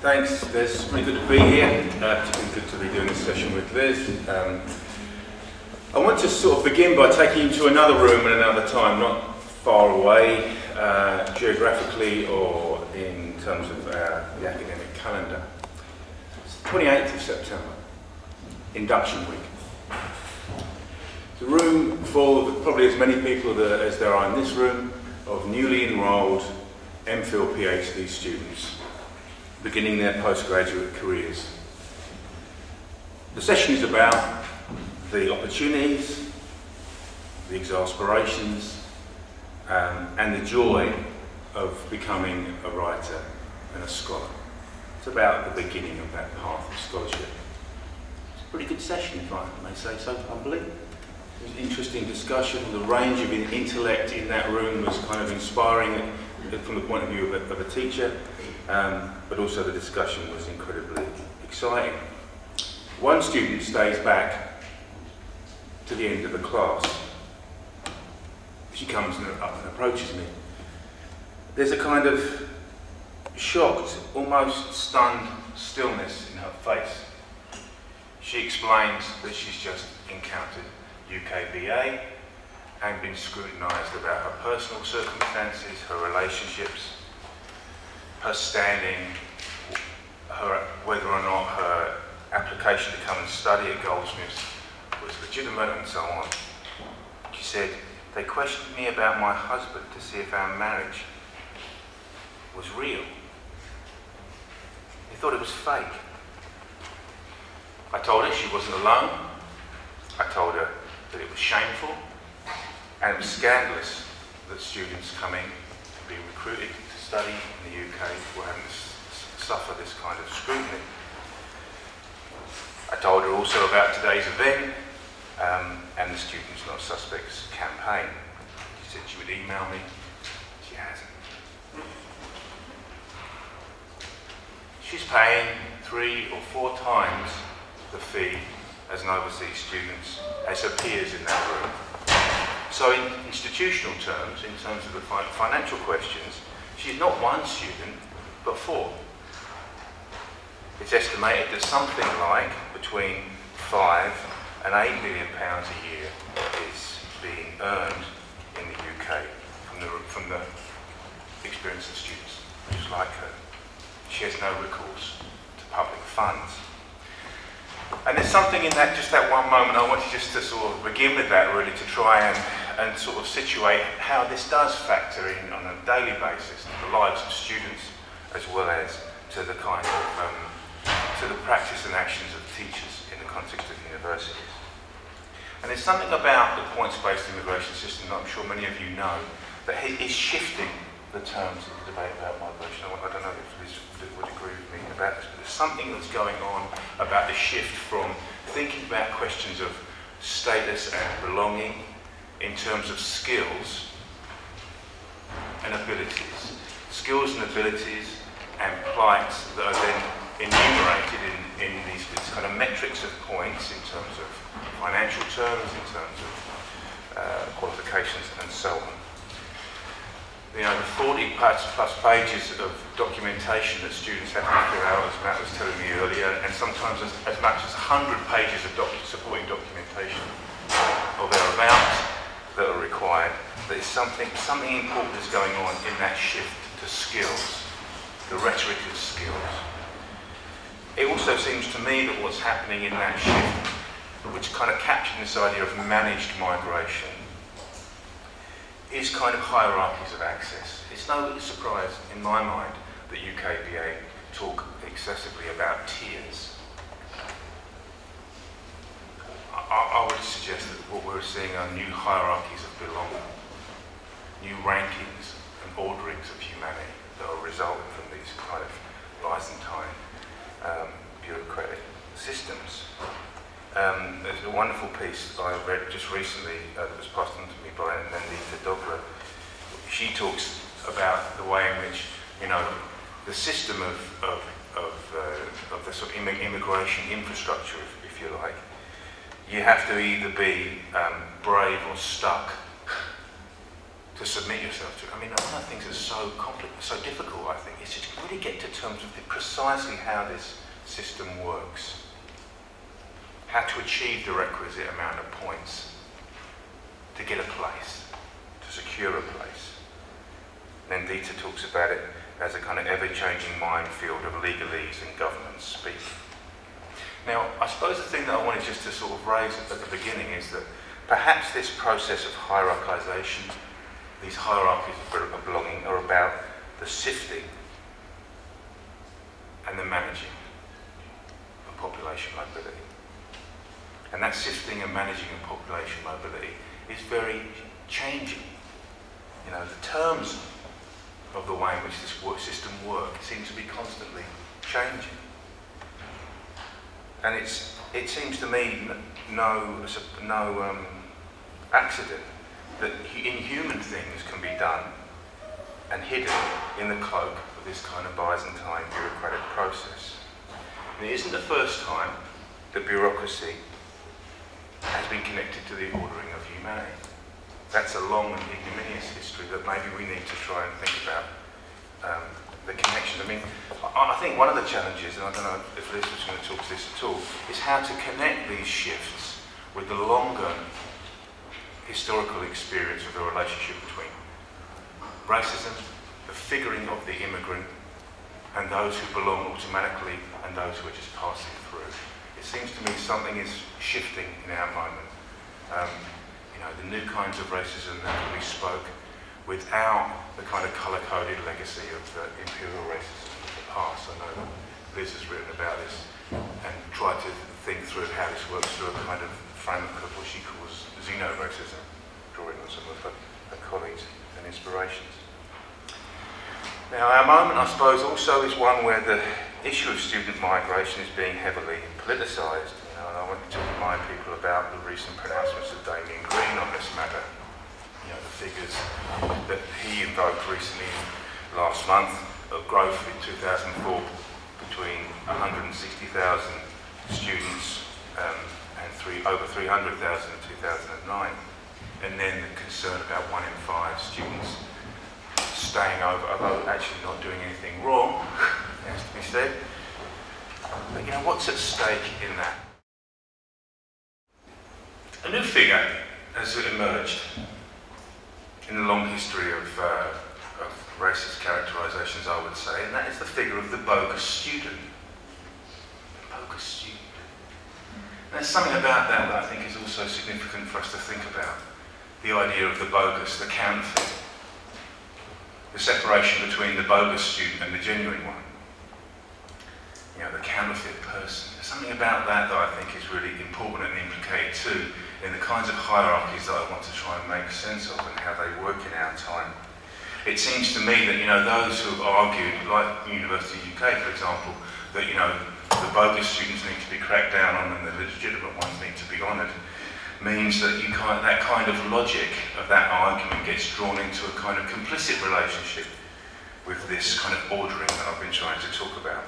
Thanks, Liz. It's really good to be here. Particularly good to be doing this session with Liz. I want to sort of begin by taking you to another room at another time, not far away geographically or in terms of the academic calendar. It's the 28th of September, induction week. It's a room full of probably as many people as there are in this room of newly enrolled MPhil PhD students beginning their postgraduate careers. The session is about the opportunities, the exasperations, and the joy of becoming a writer and a scholar. It's about the beginning of that path of scholarship. It's a pretty good session, if I may say so humbly. It was an interesting discussion. The range of intellect in that room was kind of inspiring from the point of view of a teacher, but also the discussion was incredibly exciting. One student stays back to the end of the class. She comes up and approaches me. There's a kind of shocked, almost stunned stillness in her face. She explains that she's just encountered UK BA and been scrutinised about her personal circumstances, her relationships, her standing, whether or not her application to come and study at Goldsmiths was legitimate, and so on. She said, they questioned me about my husband to see if our marriage was real. They thought it was fake. I told her she wasn't alone. I told her that it was shameful and it was scandalous that students coming to be recruited to study in the UK were having to suffer this kind of scrutiny. I told her also about today's event and the Students Not Suspects campaign. She said she would email me. She hasn't. She's paying 3 or 4 times the fee as an overseas student as her peers in that room. So in institutional terms, in terms of the financial questions, she's not one student, but 4. It's estimated that something like between 5 and £8 million a year is being earned in the UK from the experience of students just like her. She has no recourse to public funds. And there's something in that, just that one moment, I wanted just to sort of begin with that really, to try and sort of situate how this does factor in on a daily basis to the lives of students as well as to the kind of to the practice and actions of teachers in the context of universities. And there's something about the points-based immigration system that I'm sure many of you know that is shifting the terms in the debate about migration. I don't know if Liz would agree with me about this, but there's something that's going on about the shift from thinking about questions of status and belonging in terms of skills and abilities. Skills and abilities and plights that are then enumerated in these kind of metrics of points in terms of financial terms, in terms of qualifications and so on. You know, the 40 plus pages of documentation that students have to fill out, as Matt was telling me earlier, and sometimes as much as 100 pages of supporting documentation or thereabouts that are required. There's something important is going on in that shift to skills, the rhetoric of skills. It also seems to me that what's happening in that shift, which kind of captured this idea of managed migration, is kind of hierarchies of access. It's no surprise in my mind that UKBA talk excessively about tiers. I would suggest that what we're seeing are new hierarchies of belonging, new rankings and orderings of humanity that are resulting from these kind of Byzantine bureaucratic systems. There's a wonderful piece I read just recently that was passed on to me by Nandita Dogra. She talks about the way in which, you know, the system of the sort of immigration infrastructure, if you like, you have to either be brave or stuck to submit yourself to. I mean, one of the things that's so complicated, so difficult, I think, is to really get to terms with precisely how this system works, how to achieve the requisite amount of points to get a place, to secure a place. Then Dieter talks about it as a kind of ever-changing minefield of legalese and governance speak. Now, I suppose the thing that I wanted just to sort of raise at the beginning is that perhaps this process of hierarchisation, these hierarchies of belonging, are about the sifting and the managing of population mobility. And that sifting and managing of population mobility is very changing. You know, the terms of the way in which this system works seem to be constantly changing. And it seems to me no accident that inhuman things can be done and hidden in the cloak of this kind of Byzantine bureaucratic process. And it isn't the first time that bureaucracy has been connected to the ordering of humanity. That's a long and ignominious history that maybe we need to try and think about the connection. I mean, I think one of the challenges, and I don't know if Liz was going to talk to this at all, is how to connect these shifts with the longer historical experience of the relationship between racism, the figuring of the immigrant, and those who belong automatically and those who are just passing through. It seems to me something is shifting in our moment. You know, the new kinds of racism that we spoke without the kind of colour-coded legacy of the imperial racism of the past. I know that Liz has written about this and tried to think through how this works through a kind of framework of what she calls xeno-racism, drawing on some of her colleagues and inspirations. Now, our moment, I suppose, also is one where the issue of student migration is being heavily politicised. You know, and I want to remind people about the recent pronouncements of Damien Green on this matter. You know, the figures that he invoked recently last month of growth in 2004 between 160,000 students and over 300,000 in 2009. And then the concern about 1 in 5 students staying over, although actually not doing anything wrong, it has to be said. But you know, what's at stake in that? A new figure has emerged in the long history of racist characterisations, I would say, and that is the figure of the bogus student. The bogus student. And there's something about that that I think is also significant for us to think about. The idea of the bogus, the counterfeit. The separation between the bogus student and the genuine one. You know, the counterfeit person. There's something about that that I think is really important and implicated too in the kinds of hierarchies that I want to try and make sense of and how they work in our time. It seems to me that, you know, those who have argued, like University UK, for example, that, you know, the bogus students need to be cracked down on and the legitimate ones need to be honoured, means that that kind of logic of that argument gets drawn into a kind of complicit relationship with this kind of ordering that I've been trying to talk about.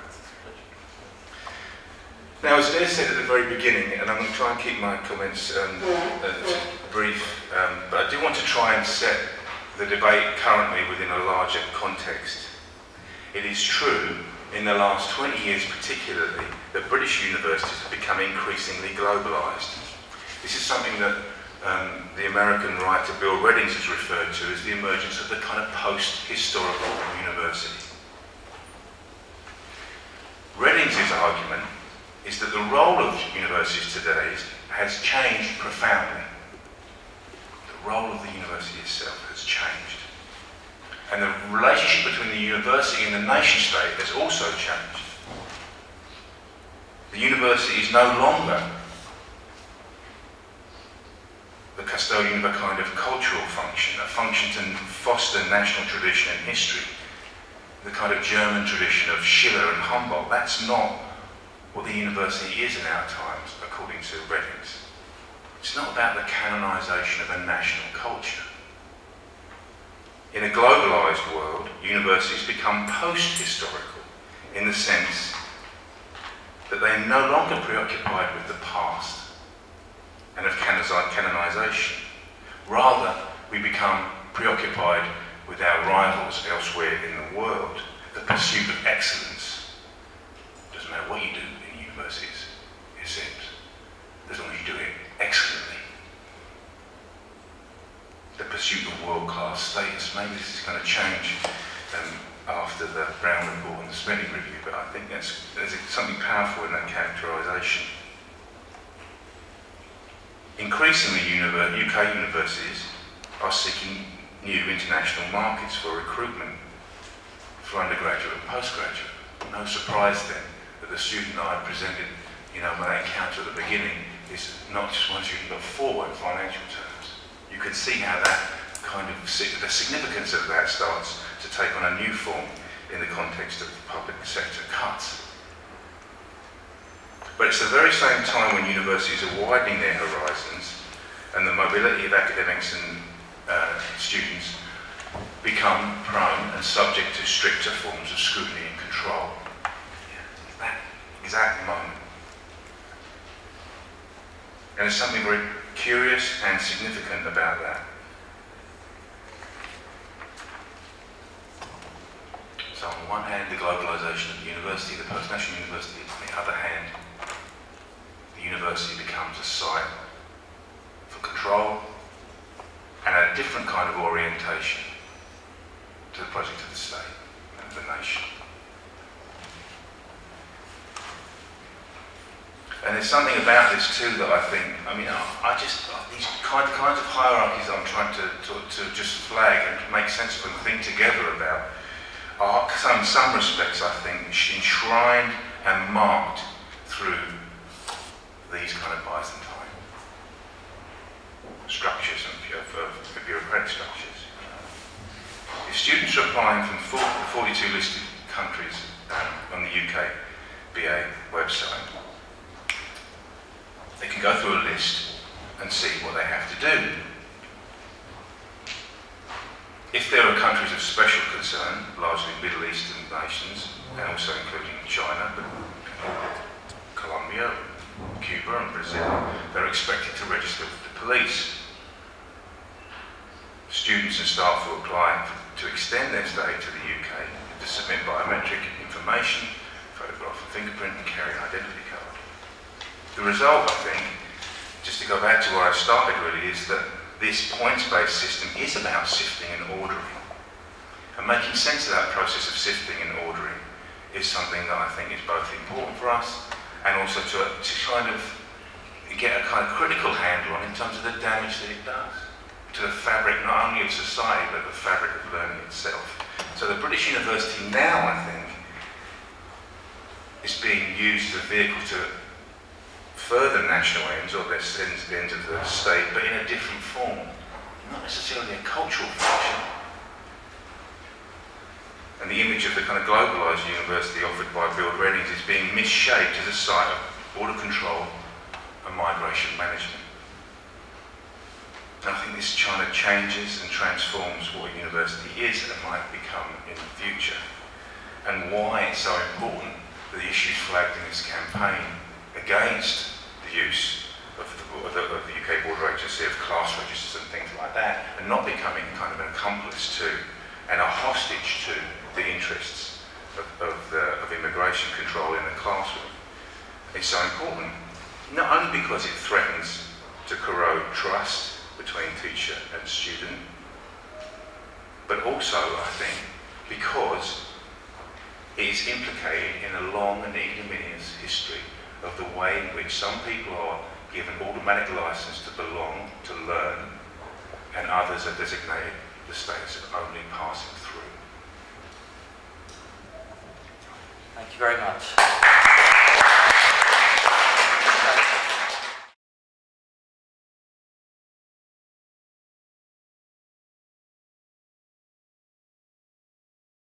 Now, as Des said at the very beginning, and I'm going to try and keep my comments brief, but I do want to try and set the debate currently within a larger context. It is true, in the last 20 years particularly, that British universities have become increasingly globalised. This is something that the American writer Bill Reddings has referred to as the emergence of the kind of post-historical university. Reddings' argument is that the role of universities today has changed profoundly. The role of the university itself has changed. And the relationship between the university and the nation-state has also changed. The university is no longer the custodian of a kind of cultural function, a function to foster national tradition and history, the kind of German tradition of Schiller and Humboldt. That's not what the university is in our times, according to Reddings. It's not about the canonisation of a national culture. In a globalised world, universities become post-historical in the sense that they're no longer preoccupied with the past and of canonisation. Rather, we become preoccupied with our rivals elsewhere in the world. The pursuit of excellence. Doesn't matter what you do in universities, it seems, as long as you do it excellently. The pursuit of world-class status. Maybe this is going to change after the Brown Report and the Spending Review, but I think there's something powerful in that characterisation. Increasingly, UK universities are seeking new international markets for recruitment for undergraduate and postgraduate. No surprise then that the student I presented, when I encountered at the beginning, is not just one student but four in financial terms. You can see how that the significance of that starts to take on a new form in the context of public sector cuts. But it's the very same time when universities are widening their horizons and the mobility of academics and students become prone and subject to stricter forms of scrutiny and control. That exact moment. And there's something very curious and significant about that. So on the one hand, the globalisation of the university, the post-national university, on the other hand, the university becomes a site for control and a different kind of orientation to the project of the state and the nation. And there's something about this too that I think, these kinds of hierarchies I'm trying to just flag and make sense of and think together about are, in some respects, I think, enshrined and marked through these kind of Byzantine structures and bureaucratic structures. If students are applying from 42 listed countries on the UK BA website, they can go through a list and see what they have to do. If there are countries of special concern, largely Middle Eastern nations, and also including China, but Colombia, Cuba and Brazil, they're expected to register with the police. Students and staff who apply to extend their stay to the UK have to submit biometric information, photograph and fingerprint, and carry an identity card. The result, I think, just to go back to where I started really, is that this points-based system is about sifting and ordering. And making sense of that process of sifting and ordering is something that I think is both important for us and also to kind of get a kind of critical handle on in terms of the damage that it does to the fabric not only of society but the fabric of learning itself. So the British University now, I think, is being used as a vehicle to further national ends or the ends of the state, but in a different form, not necessarily a cultural function. And the image of the kind of globalised university offered by Bill Reddings is being misshaped as a site of border control and migration management. And I think this China changes and transforms what a university is and might become in the future, and why it's so important that the issues flagged in this campaign against the use of the UK Border Agency of class registers and things like that, and not becoming kind of an accomplice to and a hostage to the interests of immigration control in the classroom. It's so important, not only because it threatens to corrode trust between teacher and student, but also, I think, because it is implicated in a long and ignominious history of the way in which some people are given automatic license to belong, to learn, and others are designated the status of only passing through. Thank you very much.